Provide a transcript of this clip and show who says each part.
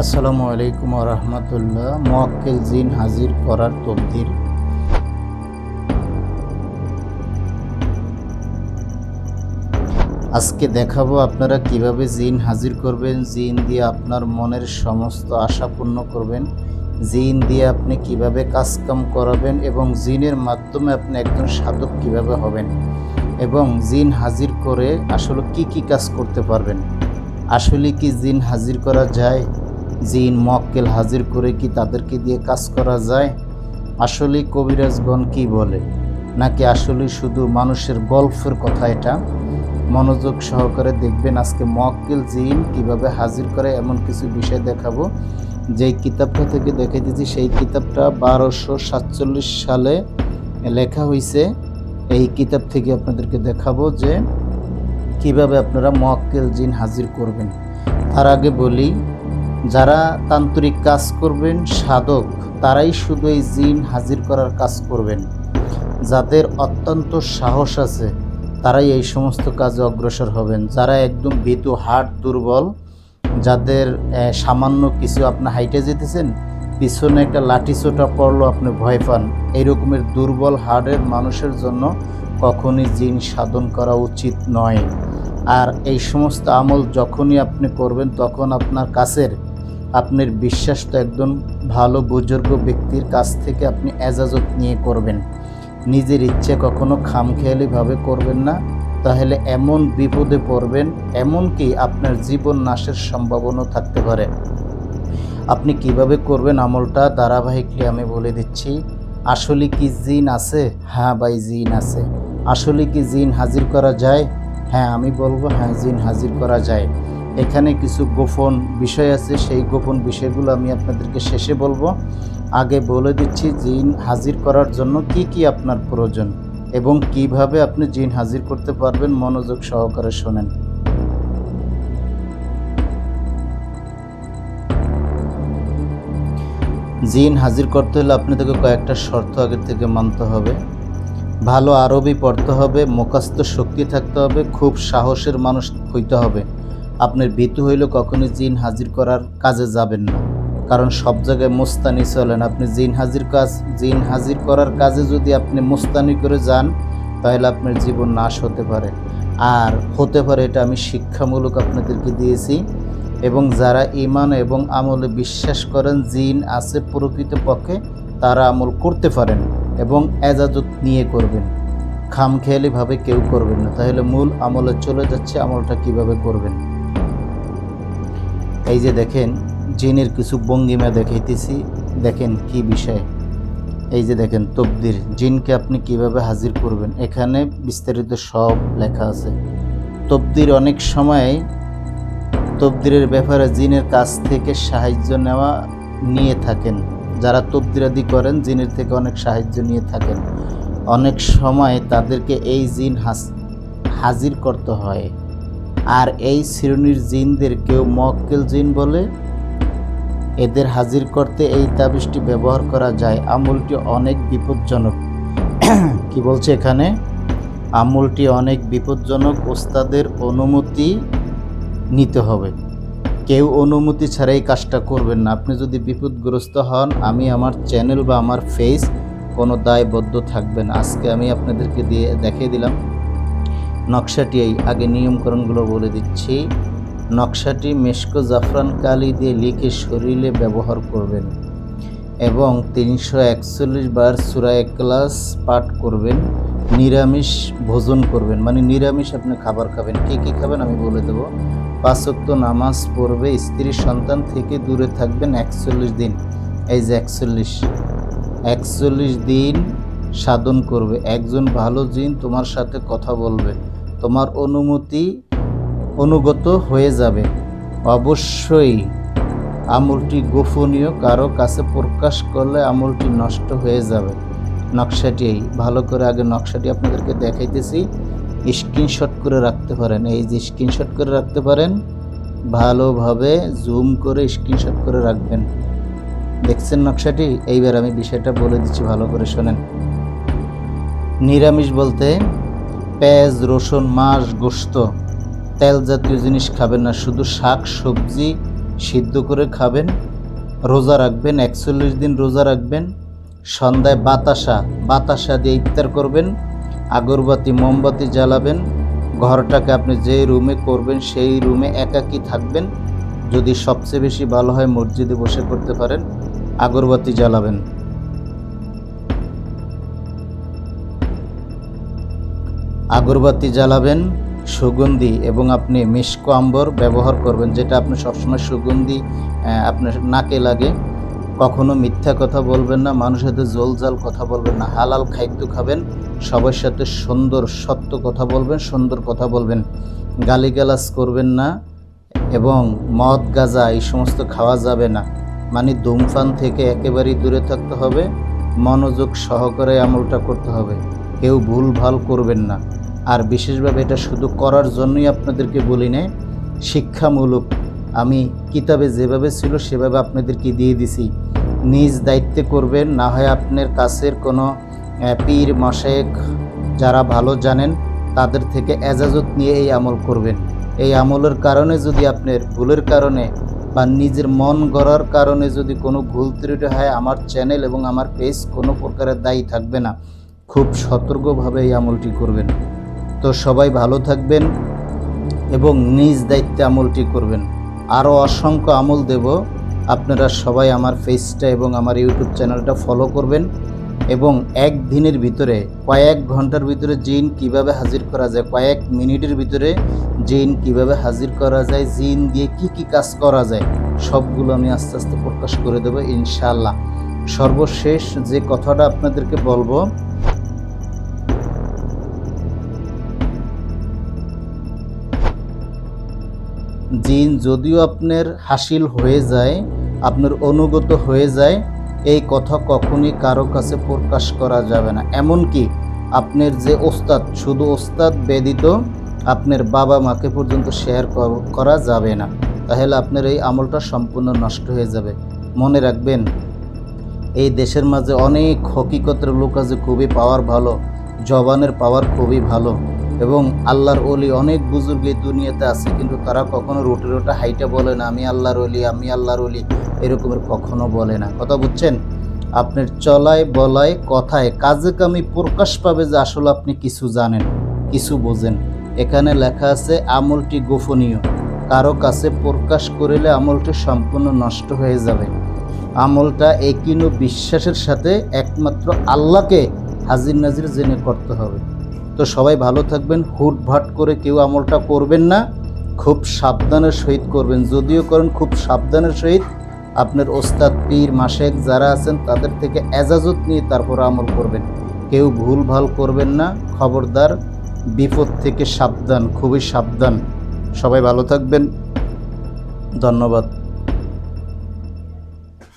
Speaker 1: আসসালামু আলাইকুম ওয়া রাহমাতুল্লাহ। মুআক্কিল জিন হাজির করার তদবির। আজকে দেখাবো আপনারা কিভাবে জিন হাজির করবেন, জিন দিয়ে আপনার মনের সমস্ত আশা পূর্ণ করবেন, জিন দিয়ে আপনি কিভাবে কাজকাম করাবেন এবং জিনের মাধ্যমে আপনি একজন সাধক কিভাবে হবেন এবং জিন হাজির করে আসলে কি কি কাজ করতে পারবেন। আসলে কি জিন হাজির করা যায়? জিন মুআক্কিল হাজির করে কি তাদেরকে দিয়ে কাজ করা যায়? আসলে কবিরাজগণ কি বলে, নাকি আসলে শুধু মানুষের গল্পের কথা? এটা মনোযোগ সহকারে দেখবেন। আজকে মুআক্কিল জিন কিভাবে হাজির করে এমন কিছু বিষয় দেখাবো। যেই কিতাবটা থেকে দেখাইতেছি সেই কিতাবটা 1247 সালে লেখা হয়েছে। এই কিতাব থেকে আপনাদেরকে দেখাবো যে কিভাবে আপনারা মুআক্কিল জিন হাজির করবেন। তার আগে বলি, যারা তান্ত্রিক কাজ করবেন, সাধক, তারাই শুধু এই জিন হাজির করার কাজ করবেন। যাদের অত্যন্ত সাহস আছে তারাই এই সমস্ত কাজে অগ্রসর হবেন। যারা একদম ভীতু, হার্ট দুর্বল, যাদের সামান্য কিছু আপনি হাইটে যেতেছেন, পিছনে একটা লাঠি চোটা পড়লো আপনি ভয় পান, এই রকমের দুর্বল হার্টের মানুষের জন্য কখনই জিন সাধন করা উচিত নয়। আর এই সমস্ত আমল যখনই আপনি করবেন তখন আপনার কাছের আপনার বিশ্বাস তো একদম ভালো বুজুর্গ ব্যক্তির কাছ থেকে আপনি এজাজত নিয়ে করবেন। নিজের ইচ্ছে কখনো খামখেয়ালিভাবে করবেন না, তাহলে এমন বিপদে পড়বেন, এমনকি আপনার জীবন নাশের সম্ভাবনা থাকতে পারে। আপনি কিভাবে করবেন আমলটা ধারাবাহিকলি আমি বলে দিচ্ছি। আসলে কি জিন আছে? হ্যাঁ ভাই, জিন আছে। আসলে কি জিন হাজির করা যায়? হ্যাঁ, আমি বলবো হ্যাঁ, জিন হাজির করা যায়। এখানে কিছু গোপন বিষয় আছে, সেই গোপন বিষয়গুলো আমি আপনাদেরকে শেষে বলবো। আগে বলে দিচ্ছি জিন হাজির করার জন্য কি কি আপনার প্রয়োজন এবং কিভাবে আপনি জিন হাজির করতে পারবেন। মনোযোগ সহকারে শোনেন। জিন হাজির করতে হলে আপনাদেরকে কয়েকটা শর্ত আগের থেকে মানতে হবে। ভালো আরবি পড়তে হবে, মুখস্থ শক্তি থাকতে হবে, খুব সাহসের মানুষ হইতে হবে। আপনার ভীতু হইলে কখনোই জিন হাজির করার কাজে যাবেন না, কারণ সব জায়গায় মোস্তানি চলেন। আপনি জিন হাজির করার কাজে যদি আপনি মোস্তানি করে যান তাহলে আপনার জীবন নাশ হতে পারে। আর হতে পারে, এটা আমি শিক্ষামূলক আপনাদেরকে দিয়েছি। এবং যারা ঈমান এবং আমলে বিশ্বাস করেন জিন আছে প্রকৃতপক্ষে, তারা আমল করতে পারেন এবং এজাজত নিয়ে করবেন। খামখেয়ালিভাবে কেউ করবেন না। তাহলে মূল আমলে চলে যাচ্ছে, আমলটা কিভাবে করবেন। এই যে দেখেন, জিনের কিছু ভঙ্গিমা দেখাইতেছি, দেখেন কি বিষয়। এই যে দেখেন তকদির, জিনকে আপনি কিভাবে হাজির করবেন, এখানে বিস্তারিত সব লেখা আছে। তকদির অনেক সময় তকদিরের ব্যাপারে জিনের কাছ থেকে সাহায্য নিয়ে থাকেন। যারা তকদিরাদি করেন জিনের থেকে অনেক সাহায্য নিয়ে থাকেন। অনেক সময় তাদেরকে এই জিন হাজির করতে হয়। আর এই শ্রেণীর জিনদের কেউ মুআক্কিল জিন বলে। এদের হাজির করতে এই তাবিজটি ব্যবহার করা যায়। আমলটি অনেক বিপজ্জনক। কি বলছে এখানে? আমলটি অনেক বিপজ্জনক। ওস্তাদের অনুমতি নিতে হবে। কেউ অনুমতি ছাড়াই কাজটা করবেন না। আপনি যদি বিপদগ্রস্ত হন, আমি আমার চ্যানেল বা আমার ফেস কোনো দায়বদ্ধ থাকবেন। আজকে আমি আপনাদেরকে দেখিয়ে দিলাম নকশাটি। এই আগে নিয়মকরণগুলো বলে দিচ্ছি। নকশাটি মেশকো জাফরান কালি দিয়ে লিখে শরীরে ব্যবহার করবেন এবং 341 বার সূরা ইখলাস পাঠ করবেন। নিরামিষ ভোজন করবেন, মানে নিরামিষ আপনি খাবার খাবেন। কী কী খাবেন আমি বলে দেবো। 5 ওয়াক্ত নামাজ পড়বে, স্ত্রী সন্তান থেকে দূরে থাকবেন 41 দিন। এই যে 41 দিন সাধন করবে। একজন ভালো জিন তোমার সাথে কথা বলবে, তোমার অনুগত হয়ে যাবে। অবশ্যই আমলটি গোপনীয়, কারো কাছে প্রকাশ করলে আমলটি নষ্ট হয়ে যাবে। নকশাটি এই, ভালো করে আগে নকশাটি আপনাদেরকে দেখাইতেছি। স্ক্রিনশট করে রাখতে পারেন। এই যে স্ক্রিনশট করে রাখতে পারেন, ভালোভাবে জুম করে স্ক্রিনশট করে রাখবেন। দেখছেন নকশাটি? এইবার আমি বিষয়টা বলে দিচ্ছি, ভালো করে শোনেন। নিরামিষ বলতে পেঁয়াজ, রসুন, মাছ, গোশত, তেল জাতীয় জিনিস খাবেন না। শুধু শাক সবজি সিদ্ধ করে খাবেন, রোজা রাখবেন, 41 দিন রোজা রাখবেন। সন্ধ্যায় বাতাসা দিয়ে ইফতার করবেন, আগরবাতি মোমবাতি জ্বালাবেন। ঘরটাকে আপনি যে রুমে করবেন সেই রুমে একাকী থাকবেন। যদি সবচেয়ে বেশি ভালো হয় মসজিদে বসে করতে পারেন, আগরবাতি জ্বালাবেন। আগরবাতি জ্বালাবেন, সুগন্ধি, এবং আপনি মিস্ক আম্বর ব্যবহার করবেন, যেটা আপনি সবসময় সুগন্ধি আপনার নাকে লাগে। কখনো মিথ্যা কথা বলবেন না, মানুষের সাথে জলজাল কথা বলবেন না, হালাল খাদ্য খাবেন, সবার সাথে সুন্দর সত্য কথা বলবেন, সুন্দর কথা বলবেন, গালিগালাজ করবেন না, এবং মদ গাঁজা এই সমস্ত খাওয়া যাবে না। মানে ধূমপান থেকে একেবারেই দূরে থাকতে হবে। মনোযোগ সহকারে আমলটা করতে হবে, কেউ ভুল ভাল করবেন না। আর বিশেষভাবে এটা শুধু করার জন্যই আপনাদেরকে বলি না, শিক্ষামূলক। আমি কিতাবে যেভাবে ছিল সেভাবে আপনাদেরকে দিয়ে দিছি। নিজ দায়িত্বে করবেন, না হয় আপনার কাছের কোনো পীর মাশায়েখ যারা ভালো জানেন তাদের থেকে এজাজত নিয়ে এই আমল করবেন। এই আমলের কারণে যদি আপনার ভুলের কারণে বা নিজের মন গড়ার কারণে যদি কোনো ভুল ত্রুটি হয়, আমার চ্যানেল এবং আমার পেজ কোনো প্রকারের দায়ী থাকবে না। খুব সতর্কভাবে এই আমলটি করবেন। তো সবাই ভালো থাকবেন এবং নিজ দায়িত্বে আমলটি করবেন। আরও অসংখ্য আমল দেব, আপনারা সবাই আমার পেজটা এবং আমার ইউটিউব চ্যানেলটা ফলো করবেন। এবং একদিনের ভিতরে, কয়েক ঘন্টার ভিতরে জিন কিভাবে হাজির করা যায়, কয়েক মিনিটের ভিতরে জিন কিভাবে হাজির করা যায়, জিন দিয়ে কি কি কাজ করা যায়, সবগুলো আমি আস্তে আস্তে প্রকাশ করে দেবো ইনশাআল্লাহ। সর্বশেষ যে কথাটা আপনাদেরকে বলবো, জিন যদিও আপনার হাসিল হয়ে যায়, আপনার অনুগত হয়ে যায়, এই কথা কখনই কারো কাছে প্রকাশ করা যাবে না। এমনকি আপনার যে ওস্তাদ, শুধু ওস্তাদ ব্যতীত আপনার বাবা মাকে পর্যন্ত শেয়ার করা যাবে না, তাহলে আপনার এই আমলটা সম্পূর্ণ নষ্ট হয়ে যাবে। মনে রাখবেন, এই দেশের মাঝে অনেক হকিকতের লোক আছে, খুবই পাওয়ার ভালো, জবানের পাওয়ার খুবই ভালো, এবং আল্লাহর ওলি অনেক বুজুর্গ এই দুনিয়াতে আছে, কিন্তু তারা কখনো রোটা হাইটা বলে না আমি আল্লাহর ওলি, আমি আল্লাহর ওলি, এরকমের কখনো বলে না। কথা বুঝছেন? আপনার চলায় বলায় কথায় কাজে কামে প্রকাশ পাবে যে আসলে আপনি কিছু জানেন, কিছু বোঝেন। এখানে লেখা আছে আমলটি গোপনীয়, কারো কাছে প্রকাশ করিলে আমলটি সম্পূর্ণ নষ্ট হয়ে যাবে। আমলটা একিন ও বিশ্বাসের সাথে একমাত্র আল্লাহকে হাজির নাজির জেনে করতে হবে। তো সবাই ভালো থাকবেন, হুটভাট করে কেউ আমলটা করবেন না, খুব সাবধানের সহিত করবেন। যদিও করেন খুব সাবধানের সহিত আপনার ওস্তাদ পীর মাশেক যারা আছেন তাদের থেকে এজাজত নিয়ে তারপর আমল করবেন। কেউ ভুল ভাল করবেন না, খবরদার, বিপদ থেকে সাবধান, খুবই সাবধান। সবাই ভালো থাকবেন, ধন্যবাদ।